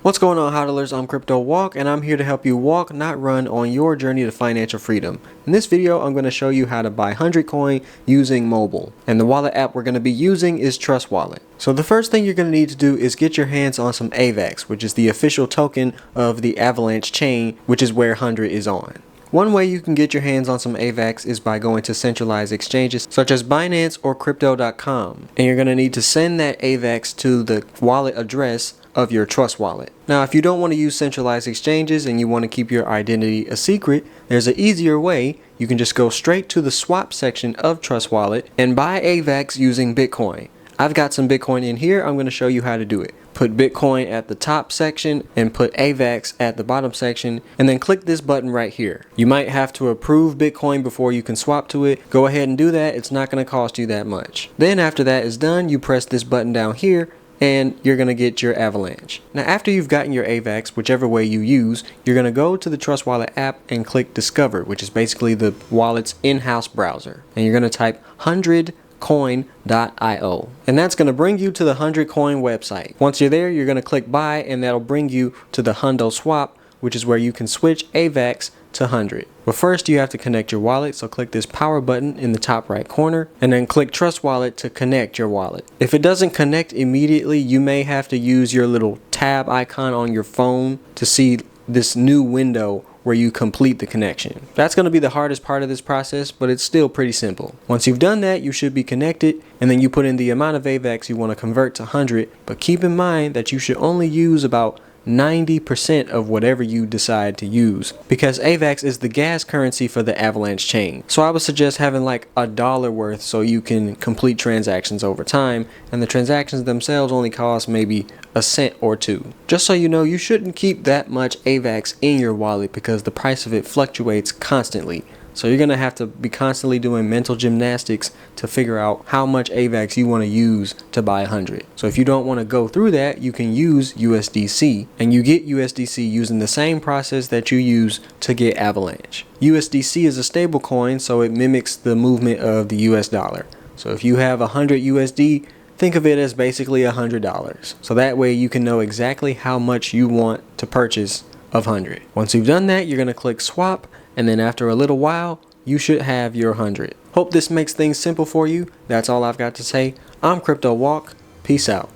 What's going on, hodlers? I'm Crypto Walk, and I'm here to help you walk, not run, on your journey to financial freedom. In this video, I'm going to show you how to buy 100 coin using mobile. And the wallet app we're going to be using is Trust Wallet. So the first thing you're going to need to do is get your hands on some AVAX, which is the official token of the Avalanche chain, which is where 100 is on. One way you can get your hands on some AVAX is by going to centralized exchanges such as Binance or Crypto.com. And you're going to need to send that AVAX to the wallet address of your Trust Wallet. Now, if you don't want to use centralized exchanges and you want to keep your identity a secret, there's an easier way. You can just go straight to the swap section of Trust Wallet and buy AVAX using Bitcoin. I've got some Bitcoin in here. I'm going to show you how to do it. Put Bitcoin at the top section and put AVAX at the bottom section, and then click this button right here. You might have to approve Bitcoin before you can swap to it. Go ahead and do that. It's not going to cost you that much. Then after that is done, you press this button down here and you're going to get your Avalanche. Now, after you've gotten your AVAX, whichever way you use, you're going to go to the Trust Wallet app and click Discover, which is basically the wallet's in-house browser. And you're going to type 100coin.io. And that's going to bring you to the 100 coin website. Once you're there, you're going to click Buy, and that'll bring you to the Hundo Swap, which is where you can switch AVAX to 100. But first you have to connect your wallet, so click this power button in the top right corner and then click Trust Wallet to connect your wallet. If it doesn't connect immediately, you may have to use your little tab icon on your phone to see this new window where you complete the connection. That's going to be the hardest part of this process, but it's still pretty simple. Once you've done that, you should be connected, and then you put in the amount of AVAX you want to convert to 100, but keep in mind that you should only use about 90% of whatever you decide to use, because AVAX is the gas currency for the Avalanche chain. So I would suggest having like $1 worth so you can complete transactions over time, and the transactions themselves only cost maybe a cent or two. Just so you know, you shouldn't keep that much AVAX in your wallet because the price of it fluctuates constantly. So you're going to have to be constantly doing mental gymnastics to figure out how much AVAX you want to use to buy 100. So if you don't want to go through that, you can use USDC, and you get USDC using the same process that you use to get Avalanche. USDC is a stable coin, so it mimics the movement of the US dollar. So if you have 100 USD, think of it as basically $100. So that way you can know exactly how much you want to purchase of 100. Once you've done that, you're going to click swap, and then after a little while, you should have your 100. Hope this makes things simple for you. That's all I've got to say. I'm Crypto Walk. Peace out.